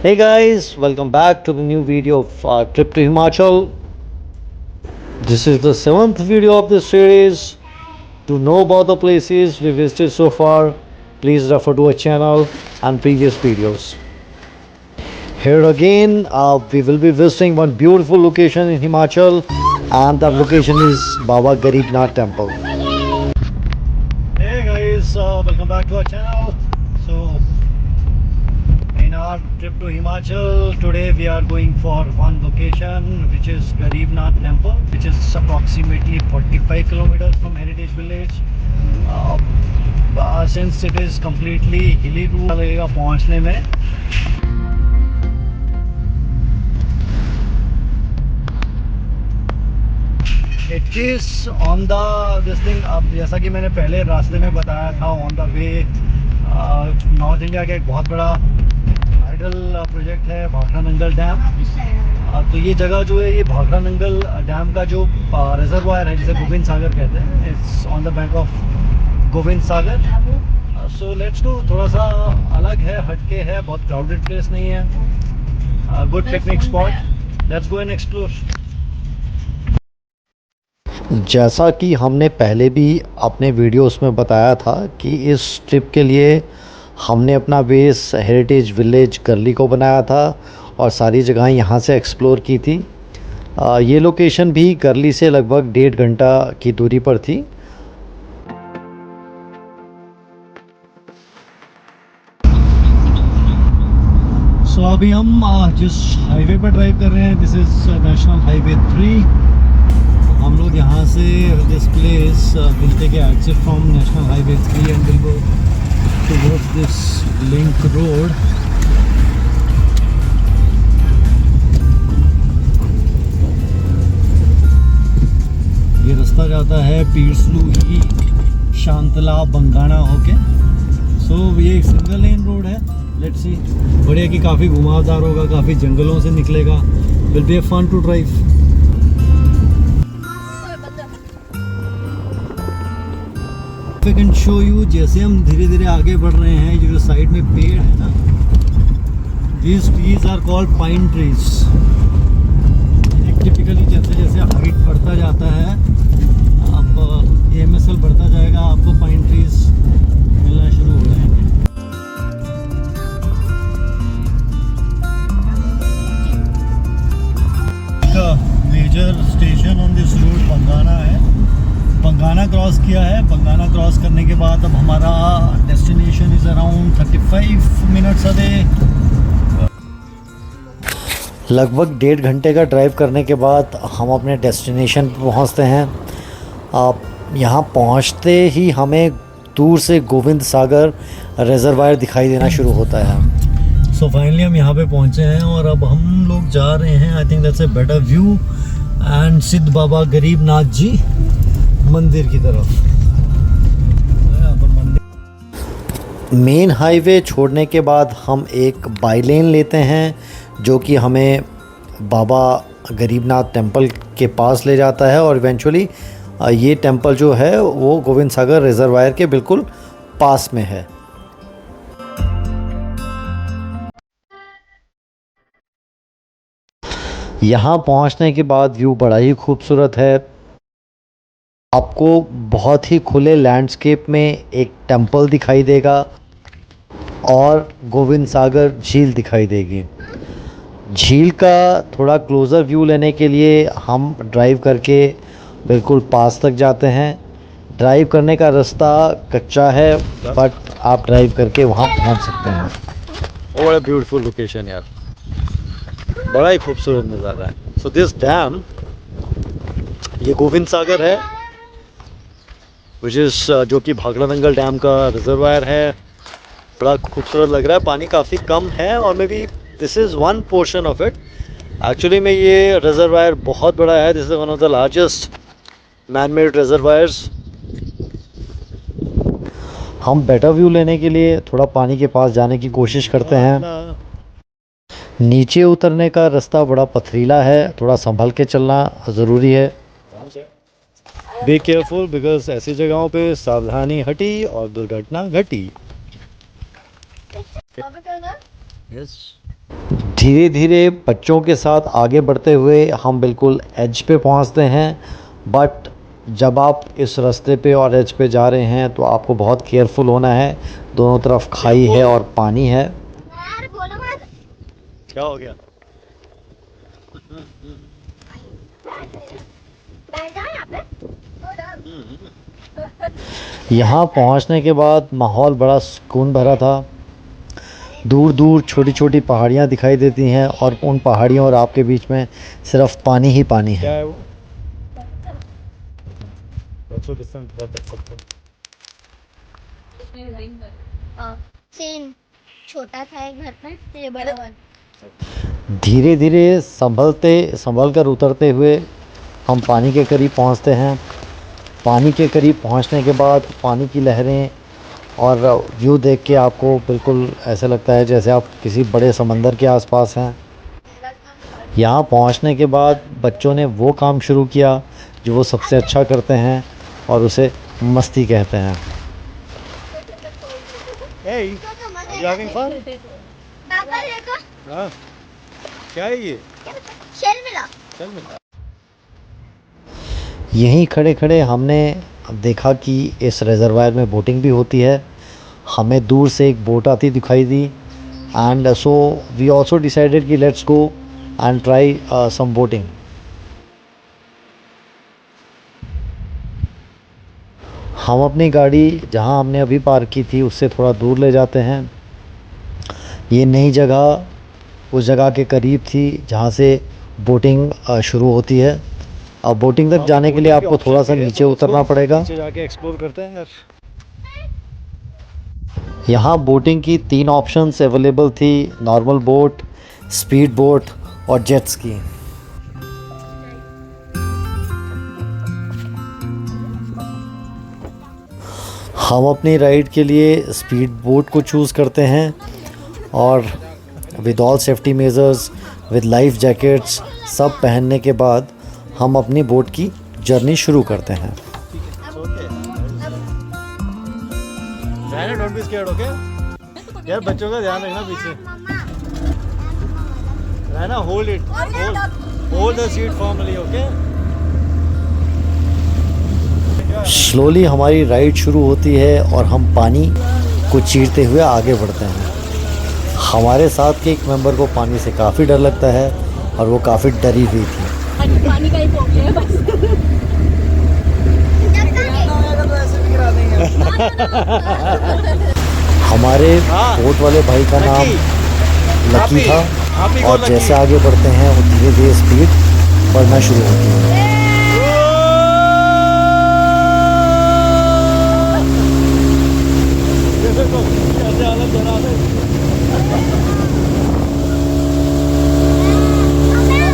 Hey guys, welcome back to the new video of our trip to Himachal. This is the seventh video of this series. To know about the places we visited so far, please refer to our channel and previous videos. Here again, we will be visiting one beautiful location in Himachal, and that location is Baba Garib Nath Temple. Hey guys, welcome back to our channel. So, in our trip to Himachal, today we are going for one location, which is Garib Nath Temple, which is approximately 45 kilometers from Heritage Village. Since it is completely hilly route लगेगा पहुंचने में. It is on the this thing. अब जैसा कि मैंने पहले रास्ते में बताया था, on the way north India का एक बहुत बड़ा हाइडल प्रोजेक्ट है भाखड़ा नंगल डैम. तो ये जगह जो है, ये भाखड़ा नंगल डैम का जो रिजर्वायर है, जिसे गोविंद सागर कहते हैं, it's on the bank of Govind Sagar. So let's go. थोड़ा सा अलग है, हटके है, बहुत क्राउडेड प्लेस नहीं है, good picnic spot. Let's go and explore. जैसा कि हमने पहले भी अपने वीडियोस में बताया था कि इस ट्रिप के लिए हमने अपना बेस हेरिटेज विलेज गर्ली को बनाया था और सारी जगह यहाँ से एक्सप्लोर की थी. ये लोकेशन भी गर्ली से लगभग 1.5 घंटा की दूरी पर थी. सो अभी हम जिस हाईवे पर ड्राइव कर रहे हैं, दिस इज़ नेशनल हाईवे 3. हम लोग यहाँ से this place will take exit from national highway 3 and will go towards this link road. ये रास्ता जाता है पीरसलू ही शांतला बंगाना होके. सो ये एक सिंगल लेन रोड है. Let's see. बढ़िया कि काफ़ी घुमावदार होगा, काफ़ी जंगलों से निकलेगा. Will be a fun to drive. I can show you, जैसे हम धीरे धीरे आगे बढ़ रहे हैं, ये जो साइड में पेड़ है ना, these trees are called pine trees. Typically जैसे जैसे हाइट बढ़ता जाता है, अब ये MSL बढ़ता जाएगा, आपको पाइन ट्रीज मिलना शुरू हो जाएंगे. Major station on this route Bangana है. बंगाना क्रॉस किया है. बंगाना क्रॉस करने के बाद अब हमारा destination is around 35 minutes away. लगभग 1.5 घंटे का ड्राइव करने के बाद हम अपने डेस्टिनेशन पर पहुंचते हैं. आप यहाँ पहुंचते ही हमें दूर से गोविंद सागर रिजर्वायर दिखाई देना शुरू होता है. सो फाइनली हम यहाँ पे पहुँचे हैं और अब हम लोग जा रहे हैं, I think that's a better view, and सिद्ध बाबा गरीब नाथ जी मंदिर की तरफ. मेन हाईवे छोड़ने के बाद हम एक बाई लेन लेते हैं, जो कि हमें बाबा गरीबनाथ टेम्पल के पास ले जाता है. और इवेंचुअली ये टेम्पल जो है वो गोविंद सागर रिजर्वायर के बिल्कुल पास में है. यहाँ पहुँचने के बाद व्यू बड़ा ही खूबसूरत है. आपको बहुत ही खुले लैंडस्केप में एक टेम्पल दिखाई देगा और गोविंद सागर झील दिखाई देगी. झील का थोड़ा क्लोज़र व्यू लेने के लिए हम ड्राइव करके बिल्कुल पास तक जाते हैं. ड्राइव करने का रास्ता कच्चा है, बट आप ड्राइव करके वहाँ पहुँच सकते हैं. बड़ा ब्यूटीफुल लोकेशन यार, बड़ा ही खूबसूरत नज़ारा है. सो दिस डैम, ये गोविंद सागर है, विच इज़ जो कि भाखड़ा नंगल डैम का रिजर्वायर है. बड़ा खूबसूरत लग रहा है. पानी काफ़ी कम है और may be this is one portion of it. Actually में ये रिजर्वायर बहुत बड़ा है. This is one of the largest man made reservoirs. हम बेटर व्यू लेने के लिए थोड़ा पानी के पास जाने की कोशिश करते हैं. नीचे उतरने का रास्ता बड़ा पथरीला है, थोड़ा संभल के चलना ज़रूरी है. बी केयरफुल, बिकॉज ऐसी जगहों पे सावधानी हटी और दुर्घटना घटी. धीरे धीरे बच्चों के साथ आगे बढ़ते हुए हम बिल्कुल एज पे पहुंचते हैं। बट जब आप इस रास्ते पे और एज पे जा रहे हैं तो आपको बहुत केयरफुल होना है। दोनों तरफ खाई है और पानी है। क्या हो गया? यहाँ पहुँचने के बाद माहौल बड़ा सुकून भरा था। दूर दूर छोटी छोटी पहाड़ियाँ दिखाई देती हैं और उन पहाड़ियों और आपके बीच में सिर्फ पानी ही पानी क्या है। है वो? बच्चों के संग बात कर सकते हो। सेम छोटा था एक घर पे, ये बड़ा हुआ। धीरे धीरे संभल कर उतरते हुए हम पानी के करीब पहुँचते हैं। पानी के करीब पहुँचने के बाद पानी की लहरें और व्यू देख के आपको बिल्कुल ऐसा लगता है जैसे आप किसी बड़े समंदर के आसपास हैं। यहाँ पहुँचने के बाद बच्चों ने वो काम शुरू किया जो वो सबसे अच्छा करते हैं और उसे मस्ती कहते हैं। Hey, you having fun? पापा देखो, हाँ, क्या है ये? शेल मिला। चल मिला। यहीं खड़े खड़े हमने देखा कि इस रिजर्वायर में बोटिंग भी होती है। हमें दूर से एक बोट आती दिखाई दी and so we also decided कि let's go and try some boating. हम अपनी गाड़ी जहां हमने अभी पार्क की थी उससे थोड़ा दूर ले जाते हैं। ये नई जगह उस जगह के करीब थी जहां से बोटिंग शुरू होती है। अब बोटिंग तक जाने के लिए आपको थोड़ा सा नीचे उतरना पड़ेगा। नीचे जाके एक्सप्लोर करते हैं यार। यहाँ बोटिंग की 3 ऑप्शंस अवेलेबल थी, नॉर्मल बोट, स्पीड बोट और जेट स्की। हम अपनी राइड के लिए स्पीड बोट को चूज़ करते हैं और with all safety measures, with life jackets सब पहनने के बाद हम अपनी बोट की जर्नी शुरू करते हैं। Don't be scared, okay? यार बच्चों का ध्यान रखना पीछे। रहना, hold it, hold the seat formally, okay? Slowly हमारी राइड शुरू होती है और हम पानी को चीरते हुए आगे बढ़ते हैं। हमारे साथ के एक मेंबर को पानी से काफ़ी डर लगता है और वो काफ़ी डरी हुई थी। पानी का ही फोबिया है बस। हमारे बोट वाले भाई का नाम लकी था और जैसे आगे बढ़ते हैं वो धीरे धीरे स्पीड बढ़ना शुरू होती है।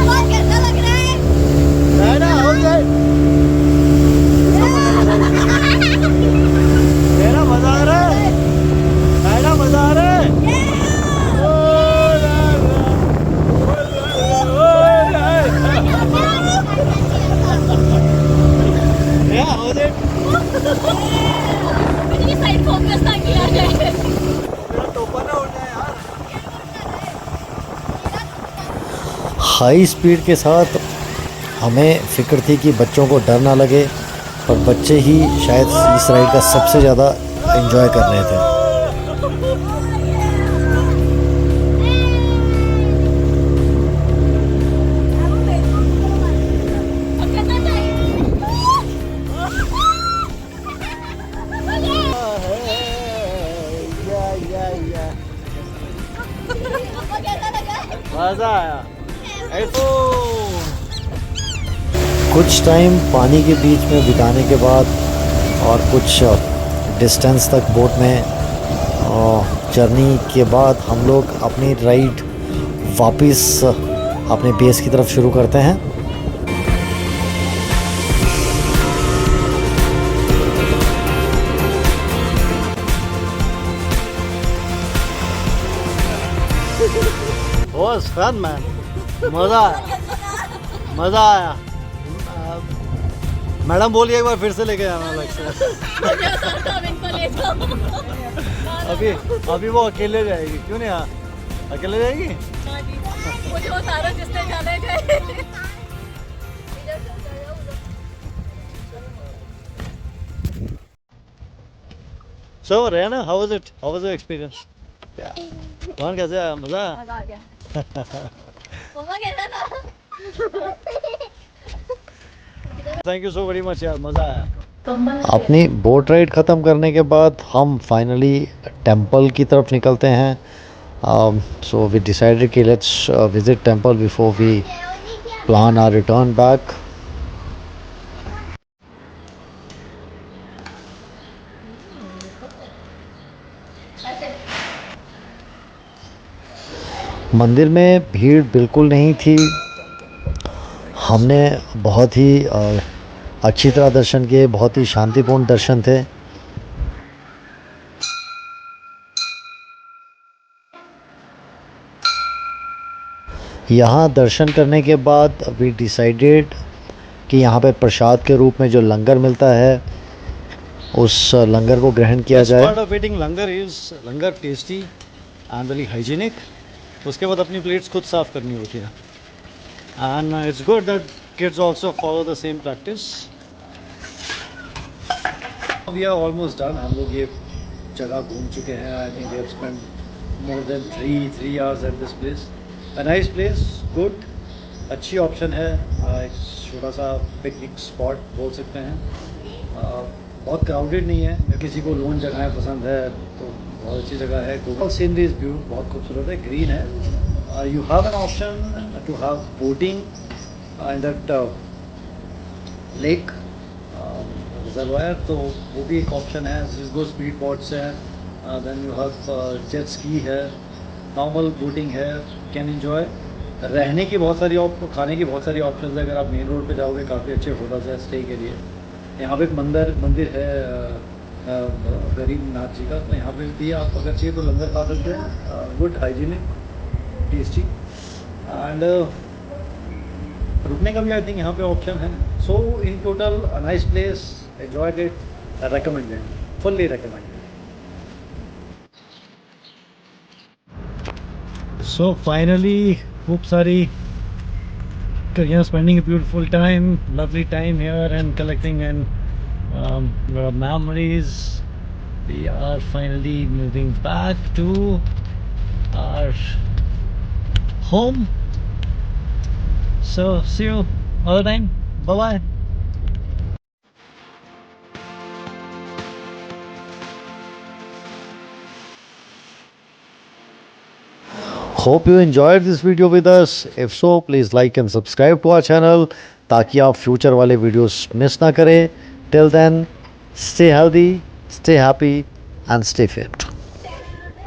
बहुत गंदा लग रहा है। मेरा मजा आ रहा है, मेरा मजा आ रहा है। ये साइड फोकस ना किया जाए। हाई स्पीड के साथ हमें फिक्र थी कि बच्चों को डर ना लगे, पर बच्चे ही शायद इस राइड का सबसे ज़्यादा एंजॉय कर रहे थे। मजा आया। कुछ टाइम पानी के बीच में बिताने के बाद और कुछ डिस्टेंस तक बोट में जर्नी के बाद हम लोग अपनी राइड वापस अपने बेस की तरफ शुरू करते हैं। Was fun, man. मजा आया, मजा आया। मैडम बोलिए एक बार फिर से लेके जाना अलग से। अभी अभी वो अकेले जाएगी, क्यों नहीं? हाँ, अकेले जाएगी? हाँ जी मुझे वो सारा जिसने जाने गए So Rehana, how was it? How was your experience? कौन कैसे आया? मजा आया? मजा आ गया मम्मा कहता था thank you so very much यार, मजा आया। अपनी बोट राइड ख़त्म करने के बाद हम फाइनली टेंपल की तरफ निकलते हैं. सो वी डिसाइडेड कि let's visit temple before we plan our return back. मंदिर में भीड़ बिल्कुल नहीं थी. हमने बहुत ही अच्छी तरह दर्शन किए. बहुत ही शांतिपूर्ण दर्शन थे. यहाँ दर्शन करने के बाद वी डिसाइडेड कि यहाँ पे प्रसाद के रूप में जो लंगर मिलता है उस लंगर को ग्रहण किया Best जाए. part of eating langar is langar tasty and very hygienic. उसके बाद अपनी प्लेट्स खुद साफ करनी होती है. And it's good that kids also follow the same practice. We are almost done. हम लोग ये जगह घूम चुके हैं. I think we have spent more than three hours at this place. A nice place, good. अच्छी ऑप्शन है. एक छोटा सा पिकनिक स्पॉट बोल सकते हैं. बहुत क्राउडेड नहीं है. किसी को लोन जगहें पसंद है तो बहुत अच्छी जगह है. गूगल सीनरी व्यू बहुत खूबसूरत है. ग्रीन है. You have an option to have boating in that lake reservoir, तो वो भी एक ऑप्शन है. जिसको स्पीड बोट्स है. Then you have jet ski है. नॉर्मल बोटिंग है. Can enjoy. रहने की बहुत सारी खाने की बहुत सारी ऑप्शन है. अगर आप मेन रोड पे जाओगे काफ़ी अच्छे होटल्स हैं स्टे के लिए. यहाँ पे एक मंदिर है गरीब नाथ जी का, तो यहाँ पे भी आप अगर चाहिए तो लंगर खा सकते हैं. गुड, हाइजीनिक, टेस्टी एंड रुकने का भी आई थिंक यहाँ पे ऑप्शन है. So in total a nice place, enjoyed it, recommended, fully recommended. So finally खूब सारी spending a beautiful time, lovely time here and collecting and memories. We are finally moving back to our home. So see you all the time. Bye bye. Hope you enjoyed this video with us. If so, please like and subscribe to our channel ताकि आप future वाले videos miss ना करें. Till then, stay healthy, stay happy and stay fit.